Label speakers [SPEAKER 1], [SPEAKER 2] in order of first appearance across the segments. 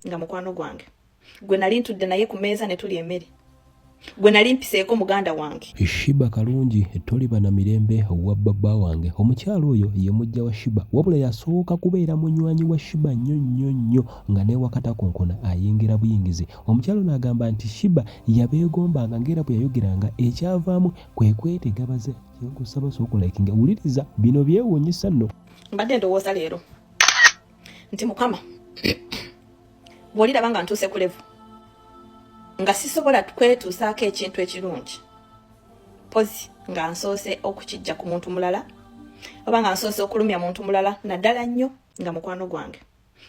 [SPEAKER 1] nga mukwano gwange gwe nali ntudde naye ku meeza ne tuli emmere gwe nali mpiseeko muganda wange.
[SPEAKER 2] Shiba kalungi toliba na mirembe wa baba wange. Omukyalo oyo ye mujja wa Shiba wabula yasooka kubeera munywanyi wa Shiba nnyo nga ne wakata konkona ayingira buyingizi. Omukyalo n'agamba nti Shiba yabeegombanga ng'era bwe yayogeranga ekyavaamu kwe kwetegabaze. Kyenkusaba sookulaikinga wuliriza bino byewuunyisa nno.
[SPEAKER 1] Mbadde ndowooza leero nti Mukama bw'oliraba nga ntuuse ku levu nga sisobola kwetuusaako ekintu ekirungi pozi nga nsoose okukijja ku muntu mulala oba nga nsoose okulumya muntu mulala naddala nnyo nga mukwano gwange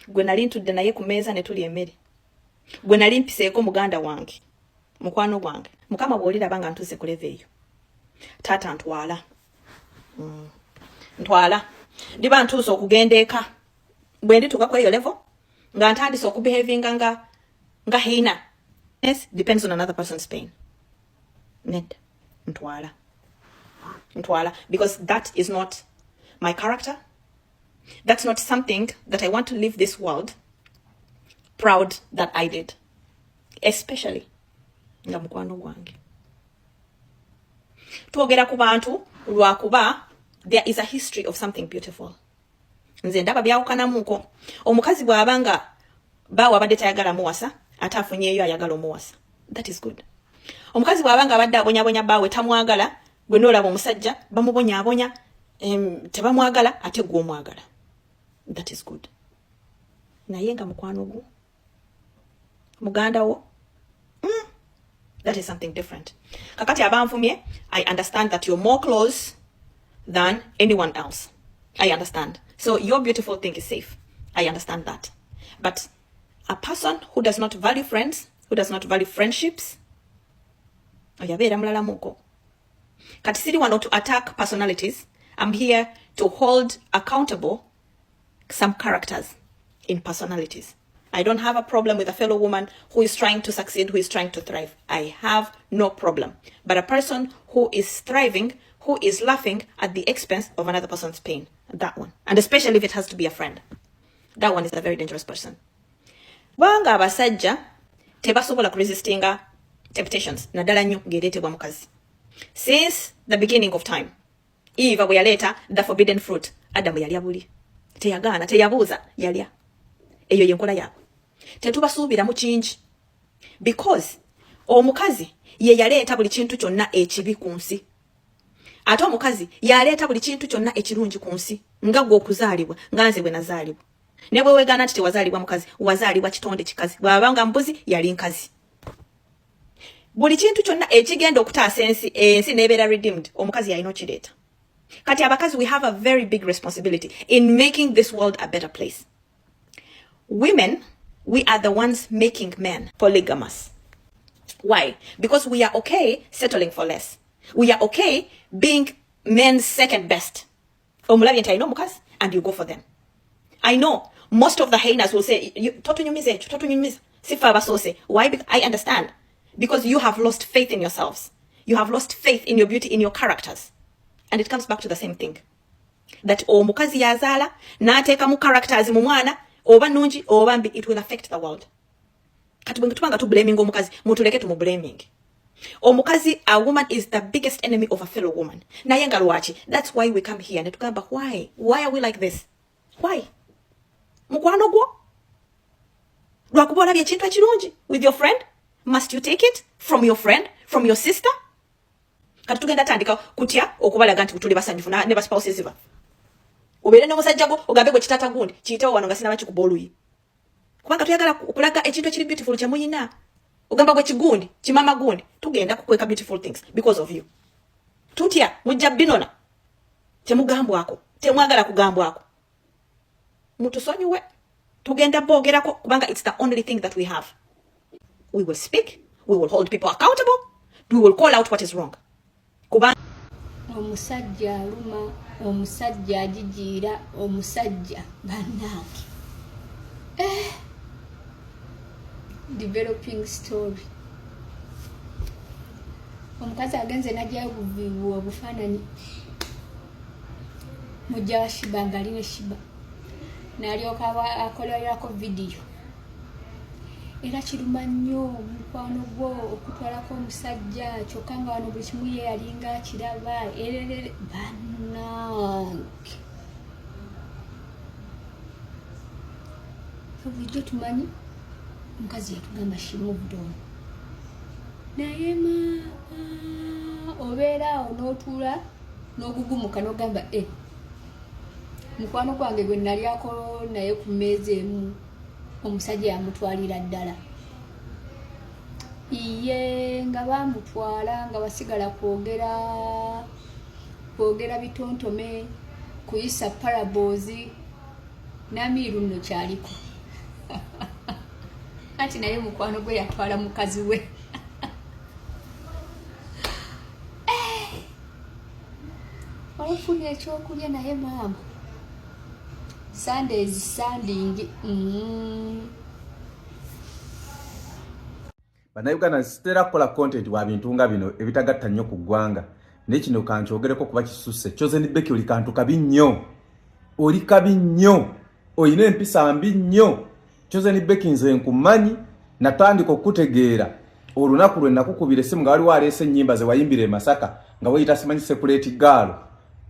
[SPEAKER 1] gwe nali ntudde naye ku meeza ne tuli emmere gwe nali mpiseeko muganda wange mukwano gwange. Mukama bw'oliraba nga ntuuse ku levu eyo taata ntwala ntwala ndiba ntuuse okugenda eka bwe ndituuka ku eyo levo nga ntandise okubehavinga nga hina. Yes, depends on another person's pain. Ned, ntwala. Because that is not my character. That's not something that I want to leave this world proud that I did. Especially nga mukwano gwange. Twogera ku bantu lwakuba there is a history of something beautiful. Nze ndaba byawukanamuko. Omukazi bw'abanga bawa abadde tayagala muwasa atafunyeeyo ayagala omuwasa. That is good. Omukazi bw'abanga abadde abonyabonya baawe tamwagala gwe n'olaba omusajja bamubonyaabonya tebamwagala ate gwe omwagala. That is good. Naye nga mukwano gwo muganda wo that is something different. Kakati abanfumye, I understand that you're more close than anyone else. I understand. So your beautiful thing is safe. I understand that. But a person who does not value friends, who does not value friendships, oyabeera mulala muko. Kati siri wano to attack personalities. I'm here to hold accountable some characters in personalities. I don't have a problem with a fellow woman who is trying to succeed, who is trying to thrive. I have no problem. But a person who is thriving, who is laughing at the expense of another person's pain, that one. And especially if it has to be a friend. That one is a very dangerous person. Wanga abasajja tebasobola resistinga temptations naddala nnyo ng'ereetebwa mukazi. Since the beginning of time, Eva bwe yaleeta the forbidden fruit, Adamu yalya buli. Teyagaana, teyabuuza, yalya. Eyo yenkola yaabwe. Tetubasuubiramu kingi. Because omukazi ye yaleeta buli kintu kyonna ekibi ku nsi. Ate omukazi yaleeta buli kintu kyonna ekirungi ku nsi. Nga gwe okuzaalibwa, nga nze bwe nazaalibwa. Ne bwe weegaana nti tewazaalibwa mukazi, wazaalibwa kitonde kikazi. Bw'abanga mbuzi yali nkazi. Buli kintu kyonna ekigenda okutaasa ensi n'ebeera redeemed, omukazi yalina okireeta. Kati abakazi, we have a very big responsibility in making this world a better place. Women, we are the ones making men polygamous. Why? Because we are okay settling for less. We are okay being men's second best. Omulabye nti alina omukazi and you go for them. I know most of the hyenas will say, totunyumiza ekyo, totunyumiza. Sifa abasoose. Why? I understand. Because you have lost faith in yourselves. You have lost faith in your beauty, in your characters. And it comes back to the same thing. That omukazi yazaala, n'ateeka mu characters mu mwana, oba nungi, oba mbi, it will affect the world. Kati bwe tubanga blaming omukazi, mutuleke blaming. Omukazi, a woman is the biggest enemy of a fellow woman. Naye nga lwaki. That's why we come here. Ne tugamba, why? Why are we like this? Why? Mukwano gwo? Lwakuba olabye ekintu ekirungi with your friend? Must you take it from your friend? From your sister? Kati tugenda tandika kutya okubalaga nti tuli basanyufu ne ba spouses ba. Obeere n'omusajja gwo ogambe gwe kitata gundi kiyitewo wano nga sinaba kikuba oluyi. Kubanga tuyagala okulaga ekintu ekiri beautiful kye muyina. Ogamba gwe kigundi, kimama gundi, tugenda kukweka beautiful things because of you. Tutya mujja binona. Temugambwako, temwagala kugambwako. Mutusonyiwe. Tugenda boogerako kubanga it's the only thing that we have. We will speak, we will hold people accountable, we will call out what is wrong. Kubanga
[SPEAKER 3] omusajja aluma, omusajja ajijiira, omusajja bannange. Developing story. Omukazi agenze najja obuvivu obufaananyi. Mujja wa Shiba ng'ali ne Shiba. N'alyoka akolerako video. era kiruma nnyo mukwano gwo okutwalako omusajja kyokka nga wano buli kimu ye yalinga akiraba ererere bannange. Bulijjo tumanyi omukazi yatugamba she moved on, naye obeera awo n'otuula n'ogugumuka n'ogamba mukwano gwange gwe nalyako naye ku mmeeza emu omusajja yamutwalira ddala. Iye nga bamutwala nga basigala kwogera bitontome, kuyisa parables, n'amiiru nno kyaliko. Kati naye mukwano gwe yatwala mukazi we. Olufuna ekyokulya naye maama. Sundays sanding.
[SPEAKER 4] Bannayuganda sitera kukola content wa bintu nga bino ebitagatta nnyo ku ggwanga. Naye kino kankyogereko kuba kisusse. Chosen Becky oli kantu kabi nnyo. Oli kabi nnyo. Oyina empisa mbi nnyo. Chosen Becky nze nkumanyi natandika okutegeera olunaku lwe nakukubira essimu nga waliwo aleese ennyimba ze wayimbira e Masaka nga weyita simanyi separate girl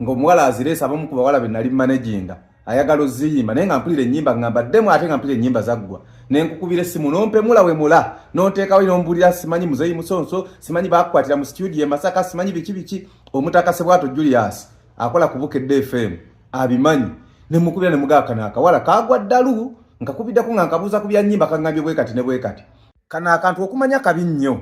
[SPEAKER 4] ng'omuwala azireesa abamu ku bawala be nali managinga ayagala oziyimba naye nga mpulira ennyimba ngamba ddemu ate nga mpulira ennyimba zaggwa ne nkukubira essimu n'ompemula we mula n'oteekawo n'ombulira simanyi Muzeeyi Musonso simanyi baakukwatira mu studio e Masaka simanyi biki omutaka Sebwato Julius akola ku Bukedde FM abimanyi ne mukubira ne mugakana akawala kagwa ddalu nkakubiddako nga nkabuuza ku bya nnyimba kangambye bwe kati ne bwe kati. Kana akantu okumanya kabi nnyo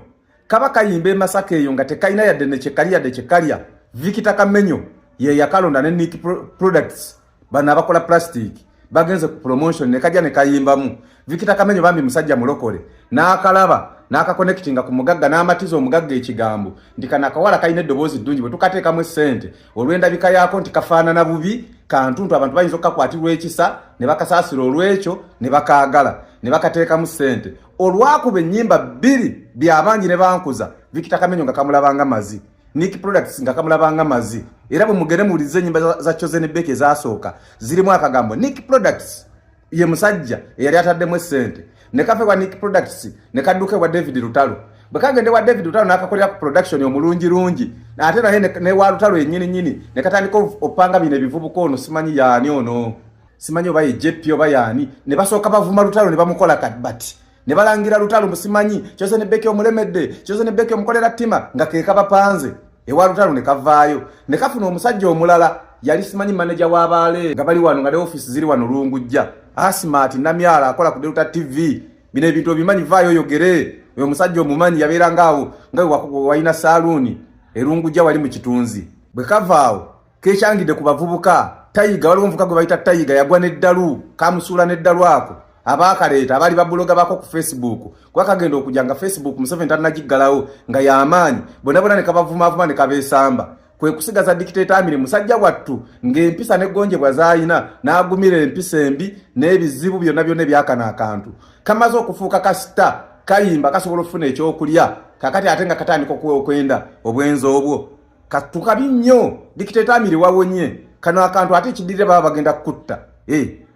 [SPEAKER 4] kaba kayimba e Masaka eyo nga tekayina yadde ne kyekalya Vikita Kamenyo ye yakalonda ne Nick Products bana abakola plastic bagenze ku promotion ne kajja ne kayimbamu. Vikita Kamenyo bambi musajja mulokole n'akalaba n'akaconnectinga ku mugagga n'amatiza omugagga ekigambo ndikana akawala kayina eddoboozi ddungi bwe tukateekamu essente olw'endabika yaako nti kafaanana bubi kantuntu abantu bayinza okukakwatirwa ekisa ne bakasaasira olw'ekyo ne bakaagala ne bakateekamu ssente olwakuba ennyimba bbiri by'abangi ne bankuza Vikita Kamenyo nga kamulabanga mazi Nick Products nga kamulabanga mazi era bwe mugere muwulize ennyimba za Chosen Becky ezasooka zirimu akagambo Nick Products ye musajja eyali ataddemu essente ne kafe wa Nick Products ne kadduke wa David Lutalo bwe kagende wa David Lutalo n'akakolera ku production omulungi ate naye ne wa Lutalo yennyini ne katandika opanga bino ebivubuko ono simanyi yaani ono simanyi oba ye JP oba yaani ne basooka bavuma Lutalo ne bamukola kadbati ne balangira Lutalo musimanyi Chosen Becky omulemedde Chosen Becky omukolera ttima nga keeka bapanze ewa Lutalo ne kavaayo ne kafuna omusajja omulala yali simanyi manager w'abaale nga bali wano nga ne office ziri wano Lungujja Asmart Namyala akola ku Delta TV bino ebintu obimanyi vaayo oyogere oyo musajja omumanyi yabeera ngaawo nga wayina salooni Lungujja wali mu kitunzi bwe kavaawo kekyangidde ku bavubuka Tayiga waliwo omuvubuka gwe bayita Tayiga yagwa n'eddalu kamusuula n'eddalu ako abakaleeta abali babuloga bako ku Facebook kwa kagenda okujanga Facebook Museveni tannagiggalawo nga y'amaanyi bonna ne kabavuma ne kabeesamba kwe kusigaza dictator Amiri musajja wattu ng'empisa n'eggonjebwa zaayina n'agumira empisa embi n'ebizibu byonna byakana akantu kamaze okufuuka kasita kayimba kasobola okufuna ekyokulya kakati ate nga katandika okwenda obwenzi obwo katukabi nnyo dictator Amiri wawonye kano akantu ate ekiddirire baba bagenda kukutta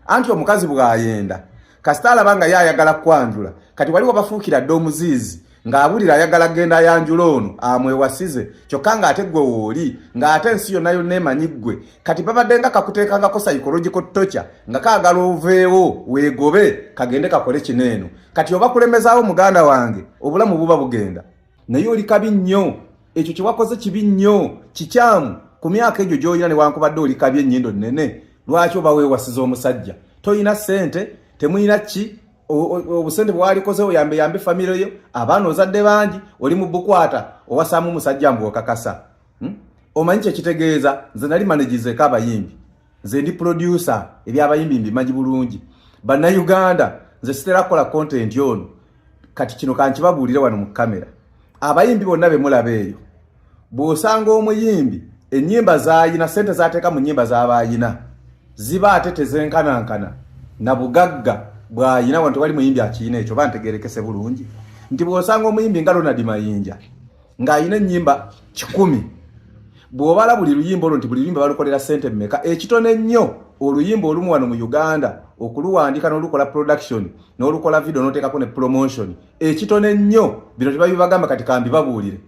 [SPEAKER 4] anti omukazi bw'ayenda kasita alaba nga yayagala kwanjula kati waliwo bafuukira dde omuziizi ng'abulira ayagala genda ayanjula ono amwewasize kyokka ng'ate gwe wooli ng'ate ensi yonna yonna emanyi ggwe kati babadde nga kakuteekangako psychological torture nga kaagala oveewo weegobe kagende kakole kineeno kati oba kulemezaawo muganda wange obulamu buba bugenda naye oli kabi nnyo ekyo kye wakoze kibi nnyo kikyamu ku myaka egyo gy'olina ne wankubadde oli kabi ennyindo nnene lwaki oba weewasiza omusajja toyina ssente temuyina ki obusente bwalikoze oyambe family yo abaana ozadde bangi oli mu bukwata owasaamu musajja mbu okakasa omanyi kye kitegeeza nze nali managize abayimbi nze ndi producer ebyabayimbi mbimanyi bulungi bannayuganda nze sitera kukola content ono kati kino kankibabuulire wano mu kamera abayimbi bonna be mulaba eyo bw'osanga omuyimbi ennyimba zaayina sente zaateeka mu nnyimba z'abaayina ziba ate tezenkanankana na bugagga bwayina wantu wali muyimbi akiyina ekyo bantegerekese bulungi nti bw'osanga omuyimbi nga Ronald Mayinja ng'ayina ennyimba 10 bw'obala buli luyimba olwo nti buli luyimba balukolera ssente mmeka ekitone nnyo oluyimba olumu wano mu Uganda okuluwandika n'olukola production n'olukola video n'oteekako ne promotion ekitone nnyo bino tebabibagamba kati kambi babuulire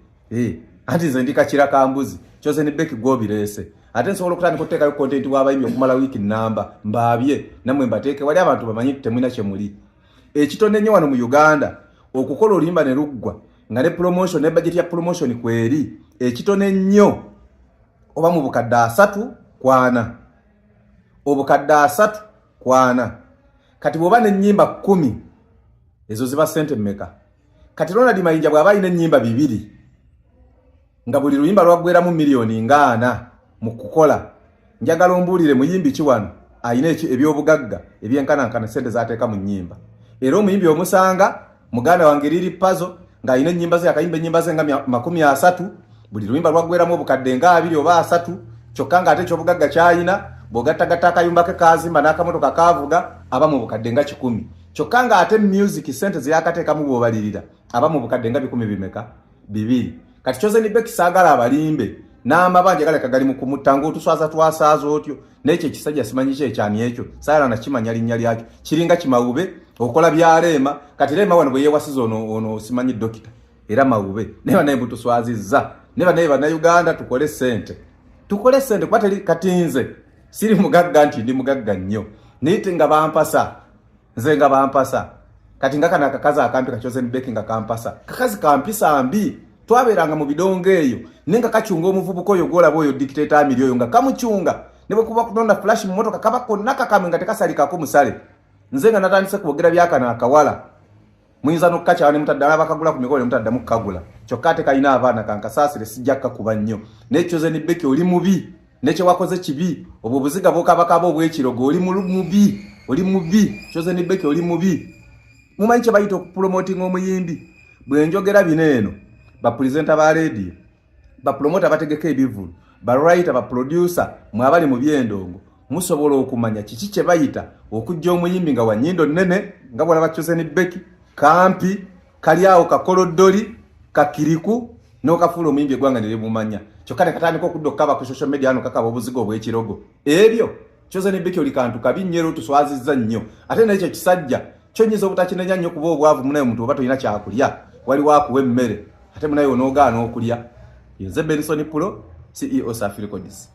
[SPEAKER 4] anti nze ndika kiraka mbuzi Chosen Becky gobireese ate nsobola okutandika okuteekayo content w'abayimbi okumala wiiki nnamba mbaabye nammwe mbateeke wali abantu bamanyi temulina kye muli ekitone nnyo wano mu Uganda okukola oluyimba ne luggwa nga ne promotion ne budget ya promotion kweri ekitone nnyo oba mu bukadde 3 kwana obukadde 3 kwana kati bwoba n'ennyimba 10 ezo ziba sente mmeka kati Ronald Mayinja bw'aba alina ennyimba 2 nga buli luyimba lwaggweramu miliyoni nga 4 mu kukola njagala ombuulire muyimbi ki wano ayina ebyobugagga ebyenkanankana sente z'ateeka mu nnyimba era omuyimbi omusanga muganda wange Lili Puzzle ng'ayina ennyimba ze akayimba ennyimba ze nga 30 buli luyimba lwaggweramu obukadde nga 2 oba 3 kyokka ng'ate ky'obugagga kyayina bw'ogattagatta akayumba ke kaazimba n'akamotoka kaavuga aba mu bukadde nga 10 kyokka ng'ate music sente zeyakateekamu bw'obalirira aba mu bukadde nga 10 bimeka 2 kati Chosen Becky saagala abalimbe n'amabanja galeka gali mu kumutta ng'otuswaza twasaaza otyo n'ekyo ekisajja simanyi kye ekyani ekyo saala nakimanya linnya lyakyo kiringa kimawube okola byaleema kati leema wano bwe yeewasiza ono simanyi dokita era mawube naye banaye butuswazizza ne banaye bannayuganda tukole sente kuba teri katinze siri mugagga nti ndi mugagga nnyo nite nga bampasa nze nga bampasa kati nga kana akakazi akampi ka Chosen Becky nga kampasa kakazi kampisa mbi twaberanga mu bidongo eyo nenga kachunga omuvubuko oyo golaba oyo dictator amiri oyo nga kamuchunga ne bwe kuba kunonda flash mu motoka kabako nakakamwe nga tekasalika ko musale nze nga natandise kubogera byakana akawala muyinza n'okkacha ne mutaddala bakagula ku mikolo mutadda mu kagula kyokka kayina abaana kankasasire sijjaka kuba nnyo ne Chosen Becky oli mubi nekye wakoze kibi obwo buziga bokabakabo obwekirogo oli mubi Chosen Becky oli mubi mumanyi kye bayita okupromoting omuyimbi bwe njogera bineeno bapresenter ba radio bapromoter bategeka ebivulu bawriter baproducer mwabali mu byendongo musobola okumanya kiki kye bayita okujja omuyimbi nga wanyindo nnene nga bwala ba Chosen Becky kampi kali awo kakoloddoli kakiriku n'okafuula omuyimbi eggwanga ne libumanya kyokka ne katandika okuddokaba ku social media ano kakaba obuzigo obw'ekirogo ebyo Chosen Becky oli kantu kabi nnyo tuswazizza nnyo ate n'ekyo kisajja kyonyiza obutakinenya nnyo kuba obwavu munaye omuntu oba tolina kyakulya waliwo akuwa emmere ate munaye onoogaana okulya yenze Benson Pulo CEO Safi Records.